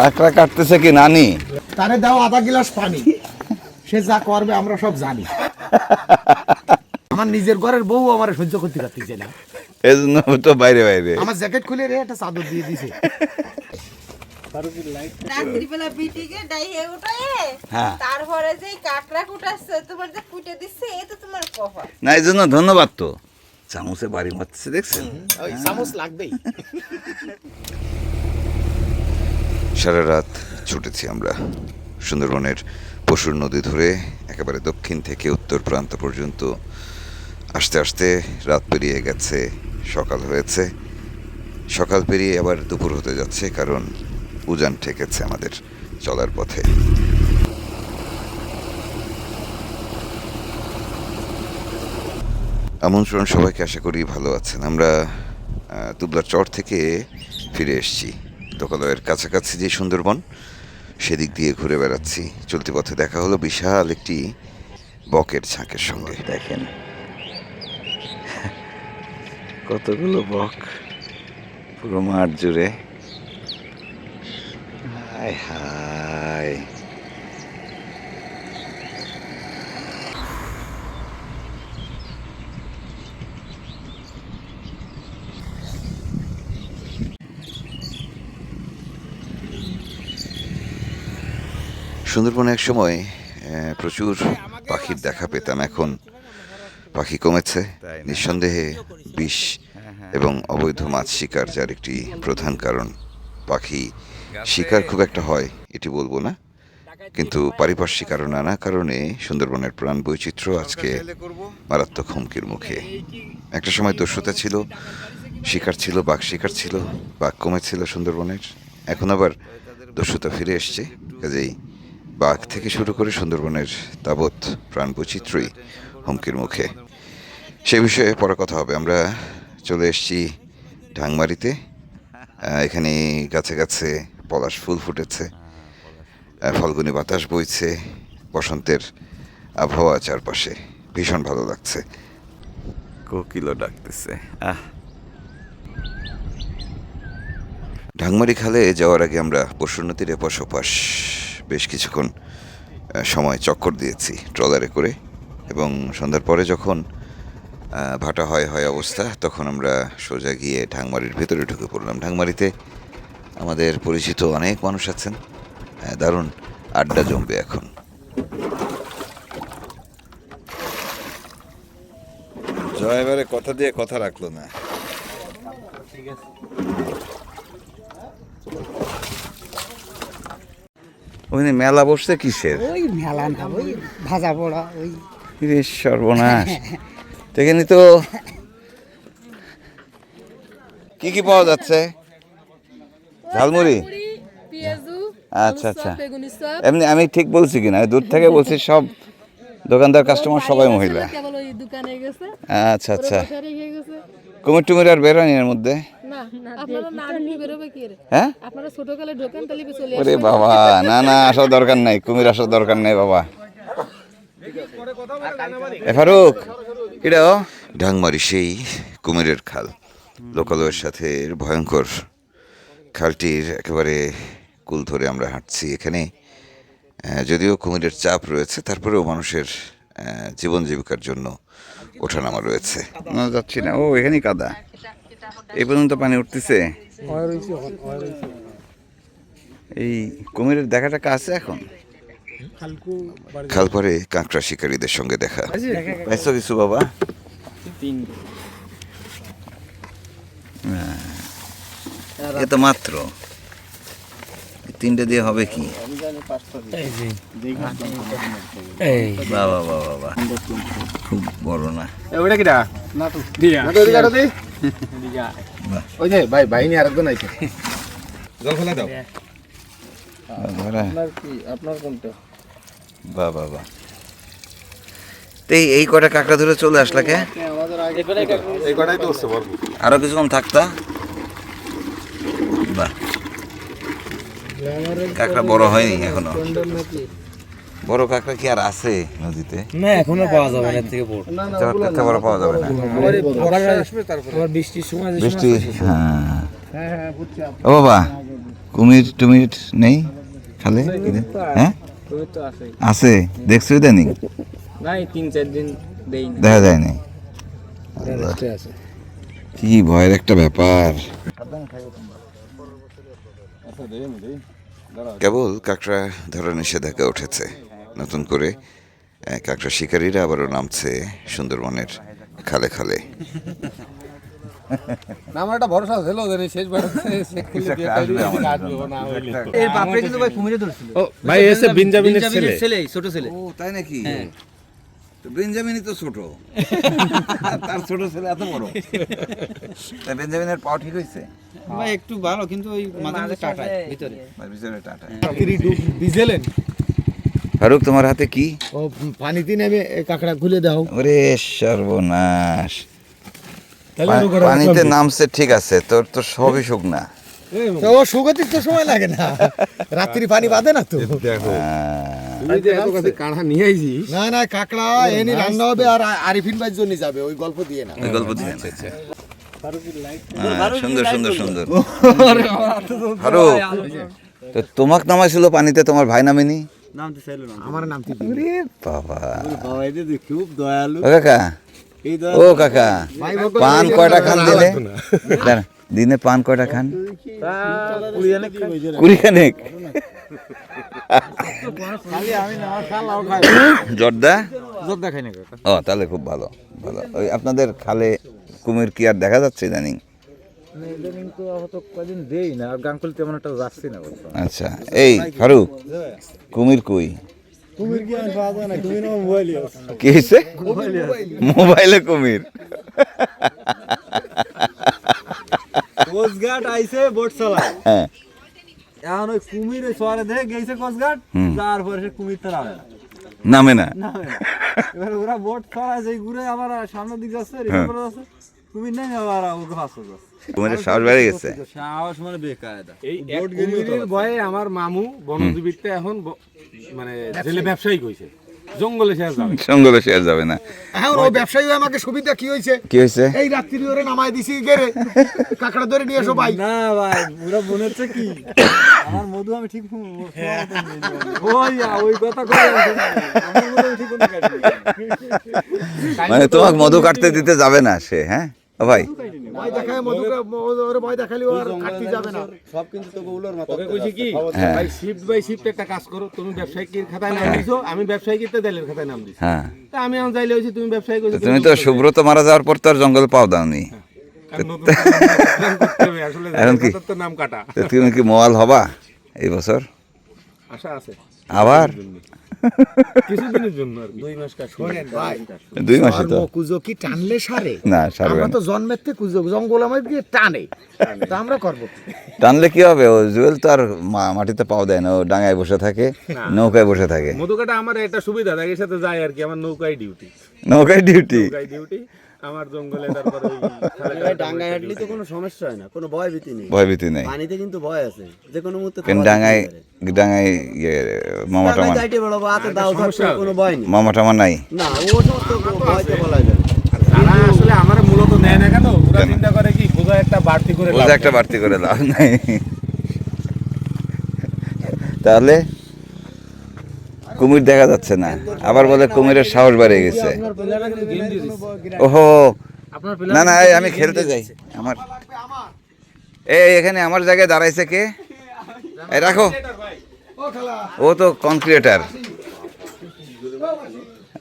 কাঁকড়া কাটতেছে কি নানি? তারে দাও আধা গ্লাস পানি, সে যা করবে আমরা সব জানি। আমার নিজের ঘরের বউ আমার সহ্য করতে পারতেছে না, এই জন্য তো বাইরে বাইরে। আমার জ্যাকেট খুলে রে একটা চাদর দিয়ে দিছে। রাত্রিবেলা বিটিকে ডাইয়ে উঠায়ে হ্যাঁ। তারপরে যে কাকড়া কুটাচ্ছে তোমার যে কুটে দিচ্ছে এ তো তোমার কপাল। না এই জন্য ধন্যবাদ। তো চামচে বাড়ি মারছে দেখছেন? ওই চামচ লাগবেই। সারা রাত ছুটেছি আমরা সুন্দরবনের পশুর নদী ধরে একেবারে দক্ষিণ থেকে উত্তর প্রান্ত পর্যন্ত। আস্তে আস্তে রাত পেরিয়ে গেছে, সকাল হয়েছে। সকাল পেরিয়ে আবার দুপুর হতে যাচ্ছে, কারণ উজান ঠেকেছে আমাদের চলার পথে। আমন্ত্রণ সবাইকে, আশা করি ভালো আছেন। আমরা তুবলার চর থেকে ফিরে এসেছি। লোকালয়ের কাছাকাছি যে সুন্দরবন, সেদিক দিয়ে ঘুরে বেড়াচ্ছি। চলতি পথে দেখা হলো বিশাল একটি বকের ঝাঁকের সঙ্গে। দেখেন কতগুলো বক পুরো মাঠ জুড়ে। হায় হায়, সুন্দরবনে এক সময় প্রচুর পাখির দেখা পেতাম। এখন পাখি কমেছে। নিঃসন্দেহে বিষ এবং অবৈধ মাছ শিকার যার একটি প্রধান কারণ। পাখি শিকার খুব একটা হয় এটি বলবো না, কিন্তু পারিপার্শ্বিক কারণ নানা কারণে সুন্দরবনের প্রাণ বৈচিত্র্য আজকে মারাত্মক হুমকির মুখে। একটা সময় দস্যুতা ছিল, শিকার ছিল, বাঘ শিকার ছিল, বাঘ কমেছিল সুন্দরবনের। এখন আবার দস্যুতা ফিরে এসছে। কাজেই বাঘ থেকে শুরু করে সুন্দরবনের তাবৎ প্রাণ বৈচিত্র্যই হুমকির মুখে। সে বিষয়ে পরে কথা হবে। আমরা চলে এসেছি ঢাংমারিতে। এখানে গাছে গাছে পলাশ ফুল ফুটেছে, ফাল্গুনি বাতাস বইছে, বসন্তের আবহাওয়া চারপাশে, ভীষণ ভালো লাগছে। কোকিলও ডাকতেছে। ঢাংমারি খালে যাওয়ার আগে আমরা পশুর নদীর এপাশ ওপাশ বেশ কিছুক্ষণ সময় চক্কর দিয়েছি ট্রলারে করে, এবং সন্ধ্যার পরে যখন ভাটা হয় অবস্থা, তখন আমরা সোজা গিয়ে ঢাংমারির ভেতরে ঢুকে পড়লাম। ঢাংমারিতে আমাদের পরিচিত অনেক মানুষ আছেন, দারুণ আড্ডা জমবে এখন। জয় এবারে কথা দিয়ে কথা রাখলো না। ওখানে মেলা বসছে কিসের? ওই মেলা না, ওই ভাজা পোড়া, ওই সর্বনাশ। এখানে তো কি কি পাওয়া যাচ্ছে? ঝালমুড়ি, আচ্ছা আচ্ছা। এমনি আমি ঠিক বলছি কিনা? দূর থেকে বলছি, সব দোকানদার কাস্টমার সবাই মহিলা। আচ্ছা আচ্ছা। কুমির টুমির আর বেরোয়নি এর মধ্যে? হ্যাঁ, ওরে বাবা, না না, আসার দরকার নাই, কুমির আসার দরকার নাই বাবা। ফারুক, এটা ঢাংমারি সেই কুমিরের খাল। লোকালয়ের সাথে ভয়ঙ্কর খালটির একেবারে কুল ধরে আমরা হাঁটছি। এখানে যদিও কুমিরের চাপ রয়েছে, তারপরেও মানুষের জীবন জীবিকার জন্য ওঠানামা রয়েছে। যাচ্ছি না, ও এখানেই কাদা, এই পর্যন্ত পানি উঠতেছে। এই কুমিরের দেখাটা কাছে এখন। খাল পরে কাঁকড়া শিকারীদের সঙ্গে দেখা। পাইছো কিছু বাবা? এ তো মাত্র তিনটে দিয়ে হবে কি? বাবা বাবা বাবা, খুব বড় না। ওটা কিটা? ওই যে ভাই বাহিনী আরেকজন আইছে। জল ফেলা দাও। আপনার কোনটা? বাহ বাহ বাহ। এই কটা কাঁকড়া ধরে চলে আসলা কে? এই কটাই তো হচ্ছে বড়। আরো কিছুক্ষণ থাকতা। বাহ, কাঁকড়া বড় হয়নি এখনো। বড় কাঁকড়া কি আর আছে নদীতে? না, এখনো পাওয়া যাবে না, এর থেকে বড়। এত বড় পাওয়া যাবে না। বৃষ্টির সময়, বৃষ্টি, হ্যাঁ। ও বাবা, কুমির টুমির নেই খালে? হ্যাঁ আছে, দেখছো ইদানিং? নাই 3-4 দিন দেই না। দেখা যায়নি। কি ভয়ের একটা ব্যাপার। কেবল কাঁকড়া ধরা নিষেধাজ্ঞা উঠেছে নতুন করে। কাঁকড়া শিকারীরা আবারও নামছে সুন্দরবনের খালে খালে। আমার একটা ভরসা ছিল যে শেষবার এর বাপরে কিন্তু ভাই কুমিরে ধরছিল। ও ভাই এসে বেঞ্জামিনের ছেলে। ছোট ছেলে। ও তাই নাকি? তো বেঞ্জামিনই তো ছোট, তার ছোট ছেলে এত বড়। তাই বেঞ্জামিনের পাও ঠিক হয়েছে? ভাই একটু ভালো কিন্তু ওই মাঝে মাঝে টাটায় ভিতরে। ভিতরে টাটা। ভিজেলেন ফারুক, তোমার হাতে কি? ও পানিতে নেমে কাঁকড়া খুলে দাও। ওরে সর্বনাশ, পানিতে নামছে ঠিক আছে, তোর তো সবই শুকনা। তো ও সুগতির তো সময় লাগে না, রাত্রি পানি বাঁধে না তো। কাঁড়া নিয়ে আইছিস? না না, কাঁকড়া এনে রান্না হবে আর আরিফিন ভাইয়ের জন্য যাবে, ওই গল্প দিয়ে না। ওই গল্প দিয়ে না। সুন্দর সুন্দর সুন্দর। ফারুক, তো তোমাক নামাইছিল পানিতে, তোমার ভাই নামেনি? নামতে চাইলো না। আমার নাম কি? ওরে বাবা, বাবা এই যে খুব দয়ালু। ও কাকা, এই ও কাকা, পান কয়টা খান দিনে? দাঁড়া, দিনে পান কয়টা খান? 20 খানেক। খালি আমি না, আমার শালাও খায়। জর্দা? জর্দা খাই না কাকা। ও তাহলে খুব ভালো ভালো। ওই আপনাদের খালে কুমির কি আর দেখা যাচ্ছে ইদানিং? ইদানিং তো অত কদিন দেই না, আর গাঙ্গুলি তেমন একটা যাচ্ছি না বলতো। আচ্ছা, এই ফারুক, কুমির কই? কুমির কি আমি পাওয়া যায় না, কুমির আমার মোবাইলে আছে। কি হয়েছে? মোবাইলে কুমির? কোস্টগার্ড আইছে বোট চালায়। হ্যাঁ, এখন ওই কুমির সোয়ারে দেখে গেছে কোস্টগার্ড, যার পরে সে কুমির তো নামে নামে না। না। নামে না। এবার ওরা বোট চালায়, যে ঘুরে আবার সামনের দিকে যাচ্ছে, রিপোর্ট যাচ্ছে, কুমির নেই, আবার ওকে ফাঁসতে যাচ্ছে। কুমিরের সাহস বেড়ে গেছে। সাহস মানে বেকায়দা। এই কুমিরের ভয়ে আমার মামু বনজীবিতে এখন মানে জেলে ব্যবসায়ী কইছে, জঙ্গলে শেষ যাবে। জঙ্গলে শেয়ার যাবে না। এখন ওই ব্যবসায়ী আমাকে সুবিধা কি হয়েছে, কি হয়েছে? এই রাত্রি ওরে নামাই দিছি গেরে, কাঁকড়া ধরে নিয়ে এসো ভাই। না ভাই, ওরা মনে হচ্ছে কি আমার মধু আমি ঠিক ওই কথা কই, আমার মধু আমি ঠিক মতো কাটি। মানে তোমাকে মধু কাটতে দিতে যাবে না সে? হ্যাঁ ও ভাই, ভয় দেখায় মধুকে, ওরে ভয় দেখালি ও আর কাটতে যাবে না। সব কিন্তু তোকে উলোর মাথা। ওকে কইছি কি, হ্যাঁ। ভাই শিফট বাই শিফট একটা কাজ করো, তুমি ব্যবসায়ীর খাতায় নাম দিছো, আমি ব্যবসায়ীকে দেলের খাতায় নাম দিছি। হ্যাঁ, তা আমি এখন যাইলে হইছি, তুমি ব্যবসায়ী কইছো, তো তুমি তো সুব্রত মারা যাওয়ার পর তো আর জঙ্গল পাও দাওনি। নতুন plan করতে হবে, আসলে এখন কি? খাতার তো নাম কাটা। তো তুমি কি মোয়াল হবা এই বছর আশা আছে আবার? কিছুদিনের জন্য আর কি। 2 মাস কাজ। শোনেন ভাই, 2 মাসে তো কুজো কি টানলে সারে? না, সারবে আমরা না। তো জন্মের থেকে কুজো জঙ্গল আমাদের দিয়ে টানে, তা আমরা করবো কি? টানলে কি হবে? ও জুয়েল তো আর মাটিতে পাও দেয় না, ও ডাঙায় বসে থাকে, নৌকায় বসে থাকে। মধুকাটা আমার একটা সুবিধা থাকে, এর সাথে যায় আর কি, আমার নৌকায় ডিউটি, নৌকায় ডিউটি। আমার জঙ্গলে তারপরে ভাই ডাঙ্গায় হাঁটলে তো কোনো সমস্যা হয় না, কোনো ভয় ভীতি নেই। ভয় ভীতি নেই। পানিতে কিন্তু ভয় আছে, যে কোনো মুহূর্তে কিন্তু ডাঙায় ডাঙায় মামা টামা, যাইতে বড় হাতে দাও থাকছে, কোনো ভয় নেই। মামা টামা নাই। না, ও সমস্ত ভয়তে বলা যায় না। তারা আসলে আমার মূলত নেয় না কেন, ওরা চিন্তা করে কি বোঝা একটা বাড়তি করে বোঝা একটা বাড়তি করে লাভ নাই। তাহলে কুমির দেখা যাচ্ছে না, আবার বলে কুমিরের সাহস বেড়ে গেছে। ওহো, আপনার না না, এই আমি খেলতে যাই। আমার এই এখানে আমার জায়গায় দাঁড়াইছে কে? এই রাখো, ও তো কনক্রিয়েটার।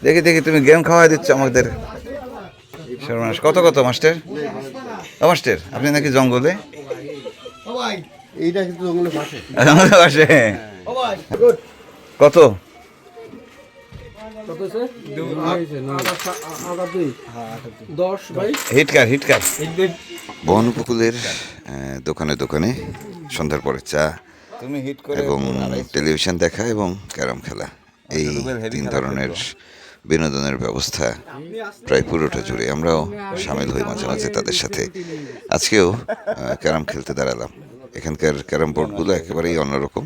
দেখি দেখি, তুমি গেম খাওয়াই দিচ্ছ আমাদের। সর্বনাশ। কত কত মাস্টার? ও মাস্টার, আপনি নাকি জঙ্গলে? ও ভাই, এইটা কিন্তু জঙ্গলের পাশে। জঙ্গলে বসে? ও ভাই, গুড। কত? হিটকার হিটকার। বন উপকূলের দোকানে দোকানে সন্ধ্যার পরে চা তুমি হিট করে এবং টেলিভিশন দেখা এবং ক্যারাম খেলা, এই 3 ধরনের বিনোদনের ব্যবস্থা প্রায় পুরোটা জুড়ে। আমরাও সামিল হই মাঝে মাঝে তাদের সাথে। আজকেও ক্যারাম খেলতে দাঁড়ালাম। এখানকার ক্যারাম বোর্ডগুলো একেবারেই অন্যরকম,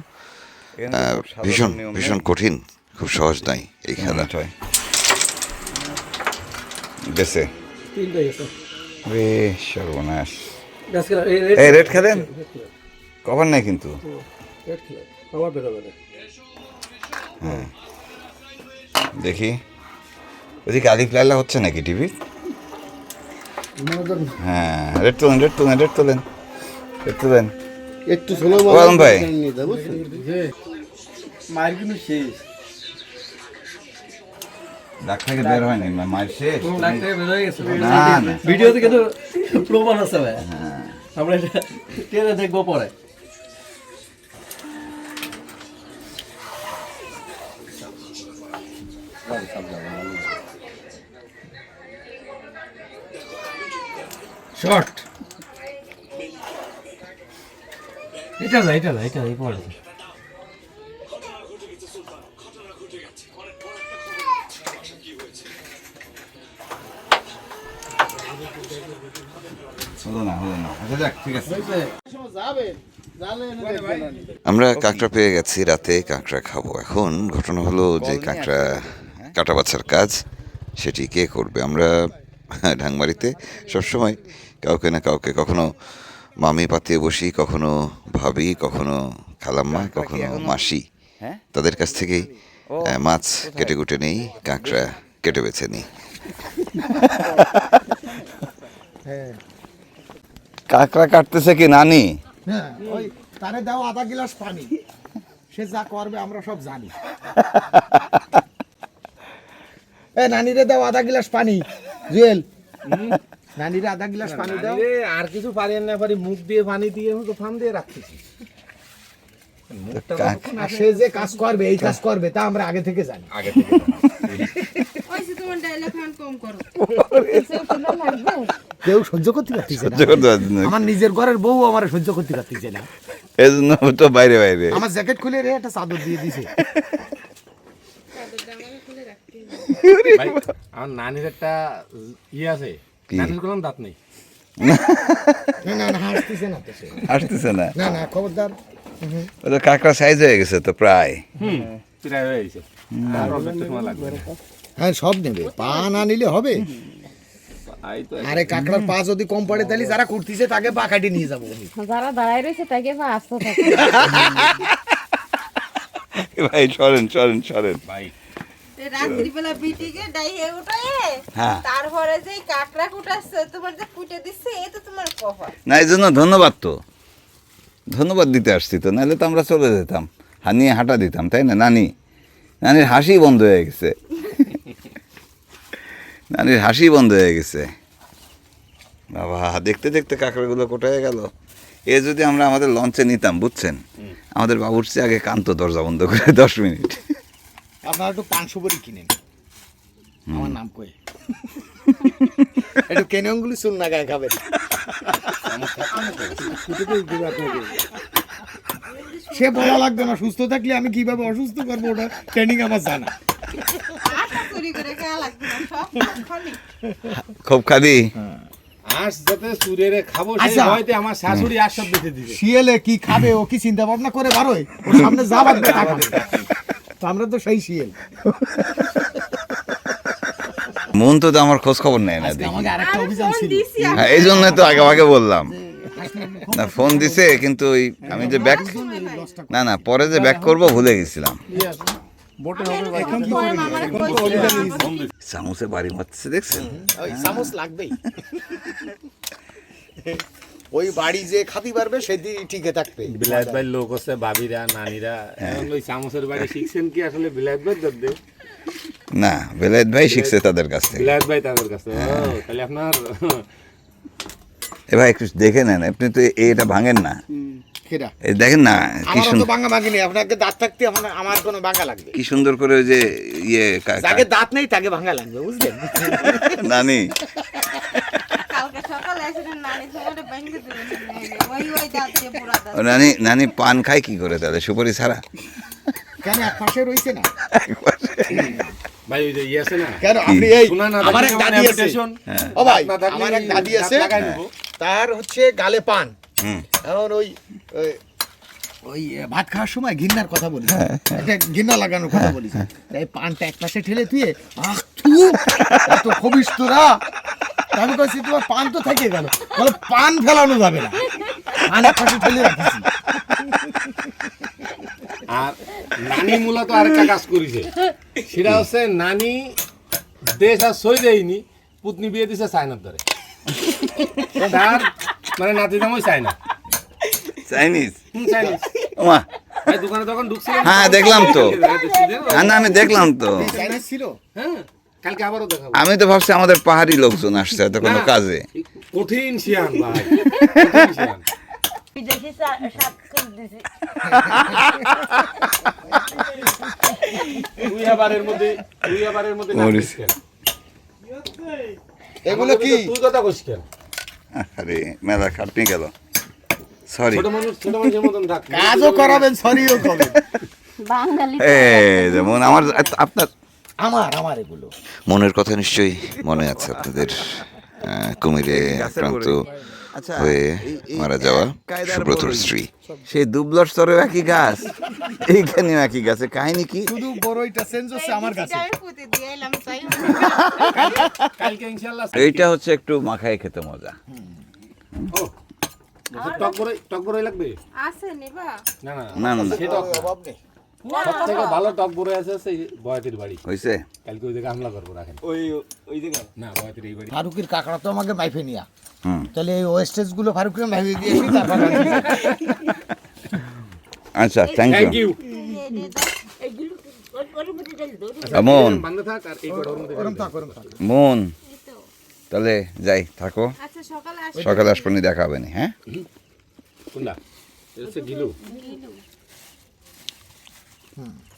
ভীষণ ভীষণ কঠিন, খুব সহজ নয় এই খেলাটা। বেসে সর্বনাশ। এই রেড খেলেন? কভার নাই কিন্তু। আমার বেরোবে দেখি ওদিকে আলিফ লাইলা হচ্ছে নাকি টিভি? হ্যাঁ, রেড তোলেন, রেড তোলেন, রেড তোলেন, রেড তোলেন। একটু ষোলো ওয়ালাম ভাই, মায়ের কিন্তু শেষ ডাক থেকে বের হয়নি, মায়ের শেষ। না না, ভিডিওতে কিন্তু প্রমাণ আছে ভাই, আমরা এটা টেনে দেখবো পরে। শর্ট এটা না এটা না এটা এই পরে হলো না, হলো না। আচ্ছা যাক, ঠিক আছে। যাবে আমরা কাঁকড়া পেয়ে গেছি, রাতে কাঁকড়া খাবো। এখন ঘটনা হলো যে কাঁকড়া কাটা বাছার কাজ সেটি কে করবে? আমরা ঢাংমারিতে সবসময় কাউকে না কাউকে, কখনো মামি পাতিয়ে বসি, কখনো ভাবি, কখনো খালাম্মা, কখনো মাসি, তাদের কাছ থেকেই মাছ কেটে কুটে নেই, কাঁকড়া কেটে বেছে নিই। কাঁকড়া কাটতেছে কি নানি? হ্যাঁ, ওই তারে দাও আধা গ্লাস পানি, সে যা করবে আমরা সব জানি। এ নানিরে দাও আধা গ্লাস পানি, জুয়েল নানিরে আধা গ্লাস পানি দাও। আর কিছু পারি না পারি, মুখ দিয়ে পানি দিয়ে তো ফান দিয়ে রাখতেছি। আর সে যে কাজ করবে, এই কাজ করবে, তা আমরা আগে থেকে জানি। আগে থেকে ওই যে তোমার ডায়লগ খান কম করো। কেউ সহ্য করতে পারতেছে না। সহ্য করতে পারছি না, আমার নিজের ঘরের বউ আমার সহ্য করতে পারতেছে না। এই জন্য তো বাইরে বাইরে। আমার জ্যাকেট খুলে রে একটা চাদর দিয়ে দিছে। ভাই, আমার নানির একটা ইয়ে আছে, নানির কোনো দাঁত নেই। না না না, হাসতেছে না তো সে। আসতেছে না, না না, খবরদার। ওটা কাঁকড়া সাইজ হয়ে গেছে তো প্রায়। প্রায় হয়ে গেছে, আর অনেকটা সময় লাগবে না। হ্যাঁ, সব নেবে, পা না নিলে হবে। আরে কাঁকড়ার পা যদি কম পড়ে তাহলে যারা করতেছে তাকে পা কাটি নিয়ে যাবো। যারা দাঁড়ায় রয়েছে তাকে বা আসতে থাকে। ভাই সরেন সরেন সরেন ভাই রাত্রিবেলা বিটিকে ডাইয়ে উঠায়, হ্যাঁ। তারপরে যে কাকড়া কুটাচ্ছে তোমার যে কুটে দিচ্ছে, এ তো তোমার কহর। না, এই জন্য ধন্যবাদ, তো ধন্যবাদ দিতে আসছি তো, নাহলে তো আমরা চলে যেতাম, হানিয়ে হাঁটা দিতাম, তাই না? নানির হাসি বন্ধ হয়ে গেছে, নানির হাসি বন্ধ হয়ে গেছে। বাবা, দেখতে দেখতে কাঁকড়াগুলো কোটায় গেল। এ যদি আমরা আমাদের লঞ্চে নিতাম, বুঝছেন, আমাদের বাবুর্চি আগে কান্ত দরজা বন্ধ করে 10 মিনিট। আপনারা একটু পান সুপারি কিনেন, আমার নাম কই একটু কেনিয়নগুলি শুন না, গায়ে খাবেন। সে বলা লাগবে না, সুস্থ থাকলে আমি কিভাবে অসুস্থ করবো ওটা ট্রেনিং আমার জানা। আশা চুরি করে খাওয়া লাগবে না, সব খালি। খুব খাদি আঁশ যাতে সুরেরে খাবো, সেই আচ্ছা। ভয়তে আমার শাশুড়ি আঁশ সব বেঁধে দিবে। শিয়ালে কি খাবে, ও কি চিন্তা ভাবনা করে বারোয়, ওর সামনে যা বাঁধবে তা খাবে। তো আমরা তো সেই শিয়াল। মন তো আমার খোঁজ খবর নেয় না, দেখি। আমাকে আরেকটা আমি অভিযান ফোন ছিল। দিছি, হ্যাঁ, এই জন্য তো আগে আগে বললাম না, ফোন দিছে, কিন্তু ওই আমি যে ব্যাক, না না, পরে যে ব্যাক করবো ভুলে গেছিলাম। পরে মামারে কইছিল, চামচে বাড়ি মারছে, দেখছেন? ওই চামচ লাগবেই। ওই বাড়ি যে খাতি পারবে সেদিন ঠিকই থাকবে। বিলাত ভাই লোক আছে, ভাবিরা নানিরা, এখন ওই চামচের বাড়ি শিখছেন কি আসলে বিলাত ভাই দে? না, বেলায়েত ভাই শিখছে তাদের কাছ থেকে। বিলাত ভাই তাদের কাছে। ও, তাহলে আপনার এ ভাই একটু দেখে নেন, আপনি তো এটা ভাঙেন না, কেডা? এই দেখেন না কি আমার তো সুন্দর, বাঙ্গা ভাঙিনি, আপনাকে দাঁত থাকতে আমার কোনো বাঙ্গা লাগবে। কি সুন্দর করে ওই যে ইয়ে যাকে দাঁত নেই তাকে ভাঙা লাগবে, বুঝলেন? নানি কালকে সকালে এসে নানি তোমারে ব্যাংকে দিবেন, ওই দাঁত দিয়ে পুরা দাঁত। ও নানি পান খায় কি করে তাহলে, সুপারি ছাড়া? কেন এক পাশে রইছে না? ভাই ওই যে ইয়ে আছে না, কেন আপনি এই শোনা না, আমার এক দেখি দাদি আছে। invitation। ও ভাই, না থাকলে আমার এক দাদি আছে, দাঁত লাগাই নিবো। তার হচ্ছে গালে পান। হুম। এখন ওই ভাত খাওয়ার সময় ঘিন্নার কথা বলি, একটা ঘিন্না লাগানোর কথা বলি, তাই পানটা এক পাশে ঠেলে তুই এত খবিস তোরা। আমি কইছি তোমার পান তো থেকে গেল, বলে পান ফেলানো যাবে না, পান এক পাশে ঠেলে রাখিছি। আর নানি মূলত আরেকটা কাজ করেছে, সেটা হচ্ছে নানি দেশ আর সই দেয়নি, পুতনি বিয়ে দিছে চায়নার ধরে। আর মানে নাতি নামই চায়না, চাইনিজ চাইনিজ। ওমা ভাই দোকানে তখন ঢুকছিলাম, হ্যাঁ দেখলাম তো, হ্যাঁ না আমি দেখলাম তো। চাইনিজ ছিল। হ্যাঁ কালকে আবারও দেখাবো। আমি তো ভাবছি আমাদের পাহাড়ি লোকজন আসছে হয়তো কোনো না। কাজে। কঠিন শিয়ান ভাই, কঠিন শিয়ান। বিদেশি শাক করে দিছে। তুই আবার এর মধ্যে নাচিস কেন? এগুলো কি? তুই কথা কইস কেন? আরে মেলা খাটনি গেল, সরি। ছোট মানুষের মতন থাক। কাজও করাবেন, সরিও করবেন। বাঙালি যেমন আমার আপনার আমার এগুলো মনের কথা নিশ্চয়ই মনে আছে আপনাদের, কুমিরে আক্রান্ত হয়ে মারা যাওয়া সুব্রতর স্ত্রী, সেই দুবলার স্তরেও একই গাছ, এইখানেও একই গাছে, কাহিনী কি? শুধু বড়ইটা চেঞ্জ হচ্ছে আমার কাছে। আমি পুঁতে দিয়ে এলাম তাই। কালকে ইনশাআল্লাহ এইটা হচ্ছে একটু মাখায় খেতে মজা। টক বড়ই লাগবে? আছে নিবা? না না না না না, সে টক না। অভাব নেই। সবথেকে ভালো টক বড়ই আছে হচ্ছে এই বয়াতির বাড়ি। হয়েছে। কালকে ওই জায়গায় হামলা করবো, রাখেন। ওই জায়গায় না বয়াতির এই বাড়ি। ফারুকের কাকড়া তো আমাকে মাইফে নিয়া, হুম তাহলে এই ওয়েস্টেজ গুলো ফারুকের মাইফে দিয়েছি, তারপর আচ্ছা, থ্যাংক থ্যাংক ইউ। ইউ। এগুলো ওর মধ্যে ডাল দাও। মন বান্ধে থাক আর এই কটার মধ্যে গরম থাক, গরম থাক। মন, এই তো। তাহলে যাই, থাকো, আচ্ছা সকালে আসি। সকালে আসবেন, দেখা হবে না। হ্যাঁ কোনটা? এটা হচ্ছে গিলু।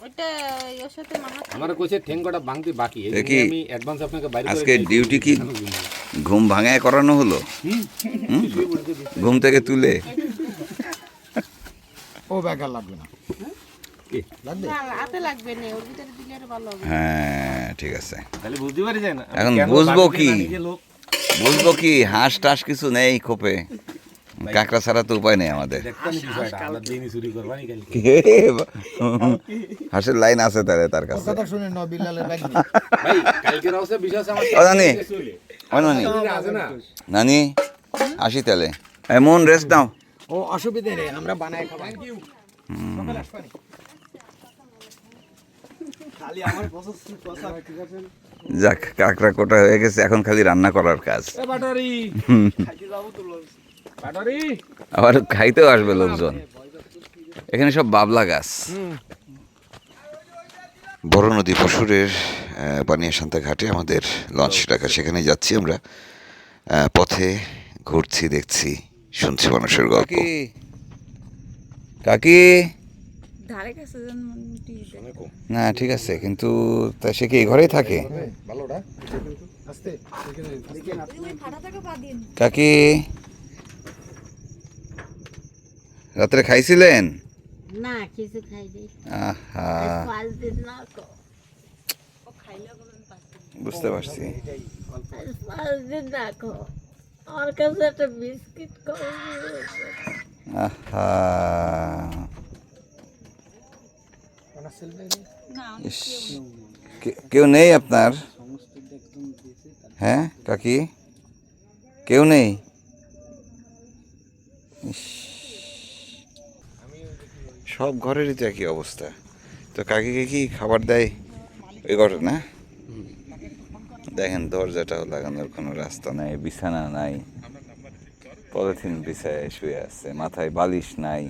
ওটা ওর সাথে মাখা। আমার কইছে ঠেঙ্গটা ভাঙতে বাকি, এই দেখি, জন্য আমি অ্যাডভান্স আপনাকে বাইরে করে আজকে দিয়েছি। ডিউটি কি ঘুম ভাঙায় করানো হলো? হুম? ঘুম থেকে তুলে? ও ব্যাগার লাগবে না, লাগবে? না হাতে লাগবে না, ওর ভিতরে দিলে আরো ভালো হবে। হ্যাঁ ঠিক আছে। তাহলে বুঝতে পারি যায় না এখন কেন বুঝবো বাড়িতে কি? না নিজে লোক। বুঝবো কি, হাঁস টাস কিছু নেই খোপে, কাঁকড়া ছাড়া তো উপায় নেই আমাদের। দেখতাম বিষয়টা, আমরা দিনই চুরি করবানি কালকে। হাঁসের লাইন আছে তাহলে তার ওর কাছে। কথা শুনে নবিলালের ব্যাগ নেই। ভাই কালকে রাউসে বিষয় আছে আমার ও নানি, চলে ও নানি, আছে না। নানি আসি তাহলে। এমন রেস্ট নাও। ও অসুবিধে নেই, আমরা বানাই খাবো। সকালে আসবানি। খালি আমার কথা ঠিক আছে যাক, কাঁকড়া কোটা হয়ে গেছে, এখন খালি রান্না করার কাজ। এ বাটারি, খাইতে যাবো তো বাটারি। আবার খাইতেও আসবে লোকজন। এখানে সব বাবলা গাছ। বড় নদী পশুরের বানিয়া শান্তা ঘাটে আমাদের লঞ্চ রাখা, সেখানে যাচ্ছি আমরা। পথে ঘুরছি, দেখছি, শুনছি মানুষের গল্প। কাকি ধারে কাছে না ঠিক আছে, কিন্তু তা সে কি এই ঘরেই থাকে? ভালোটা আস্তে ফাটা থেকে পা দিন। কাকি রাত্রে খাইছিলেন? না কিছু খাই নাই। আহা, 5 দিন না তো। ও খাইলে বলেন 5 দিন। বুঝতে পারছি। 5 দিন না খো। আমার কাছে একটা বিস্কিট খাও। আহা, ইস, কেউ নেই আপনার? হ্যাঁ কাকি, কেউ নেই? ইস, সব ঘরেরই তো একই অবস্থা। তো কাকিকে কি খাবার দেয় ওই ঘরে? না দেখেন, দরজাটাও লাগানোর কোনো রাস্তা নাই, বিছানা নাই, পলিথিন বিছায় শুয়ে আছে, মাথায় বালিশ নাই।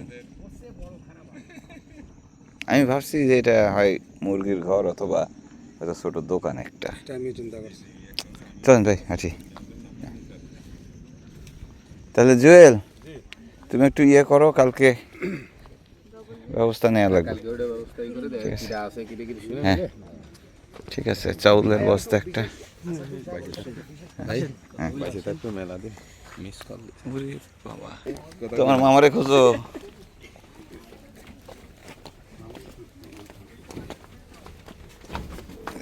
আমি ভাবছি যে এটা হয় মুরগির ঘর অথবা হয়তো ছোট দোকান একটা। আমি চিন্তা করছি। চলেন ভাই হাঁটি। তাহলে জুয়েল, তুমি একটু ইয়ে করো, কালকে ব্যবস্থা নেওয়া লাগবে। কালকে ওটা ব্যবস্থাই করে দেয়, ঠিক আছে। কিটা আছে কিটা কিটা শুনে হ্যাঁ ঠিক আছে, চাউলের বস্তা একটা। ভাই হ্যাঁ। বাইরে থাকতো মেলা দিন মিস কল। বাবা, তোমার মামারে খোঁজো।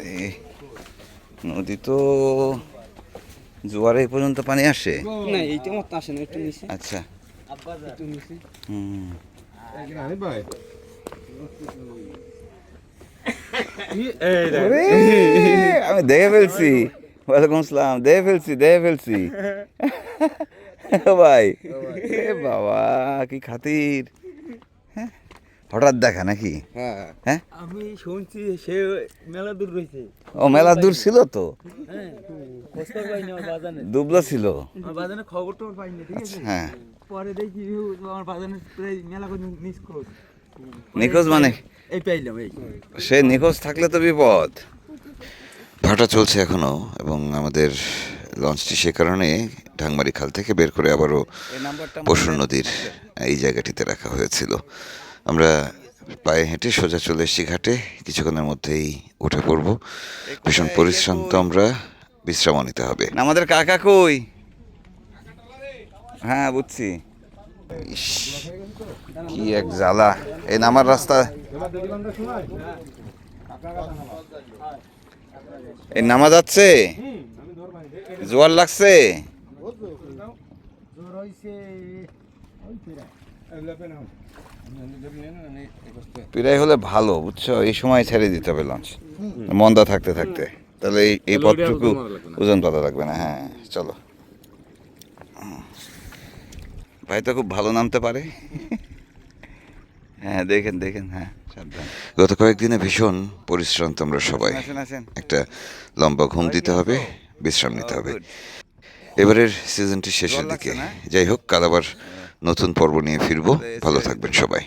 এই নদী তো জোয়ারে এই পর্যন্ত পানি আসে? না এইটা মত আসে না, একটু নিচে আচ্ছা, একটু নিচে হুম, আরে ভাই ওরে, আমি দেখে ফেলছি। ওয়ালাইকুম আসসালাম, দেখে ফেলছি ভাই। এ বাবা কি খাতির। হঠাৎ দেখা নাকি? হ্যাঁ হ্যাঁ, আমি শুনছি সে মেলা দূর রয়েছে। ও মেলা দূর ছিল তো, হ্যাঁ, খোঁজ খবর পাইনি আমার বাজানে। দুবলা ছিল। আমার বাজানে খবর টবর পাইনি, ঠিক আছে? হ্যাঁ, পরে দেখি আমার বাজানে প্রায় মেলা করে নিখোঁজ। নিখোঁজ মানে এই পাইলাম এই। সে নিখোঁজ থাকলে তো বিপদ। ভাটা চলছে এখনো এবং আমাদের লঞ্চটি সে কারণে ঢাংমারি খাল থেকে বের করে আবারও পশুর নদীর এই জায়গাটিতে রাখা হয়েছিল। আমরা পায়ে হেঁটে সোজা চলে এসেছি ঘাটে, কিছুক্ষণের মধ্যেই উঠে পড়ব। ভীষণ পরিশ্রান্ত আমরা, বিশ্রাম নিতে হবে। আমাদের কাকা কই? হ্যাঁ বুঝছি। ইস, কি এক জ্বালা এই নামার রাস্তা, এই নামা যাচ্ছে, জোয়ার লাগছে। পিরাই হলে ভালো, বুঝছো, এই সময় ছেড়ে দিতে হবে লঞ্চ, মন্দা থাকতে থাকতে, তাহলে এই পথটুকু ওজন পাতা লাগবে না। হ্যাঁ চলো, ভাই তো খুব ভালো নামতে পারে। হ্যাঁ দেখেন দেখেন, হ্যাঁ সাবধান। গত কয়েকদিনে ভীষণ পরিশ্রান্ত আমরা সবাই, একটা লম্বা ঘুম দিতে হবে, বিশ্রাম নিতে হবে। এবারের সিজনটি শেষের দিকে, যাই হোক কাল আবার নতুন পর্ব নিয়ে ফিরবো। ভালো থাকবেন সবাই।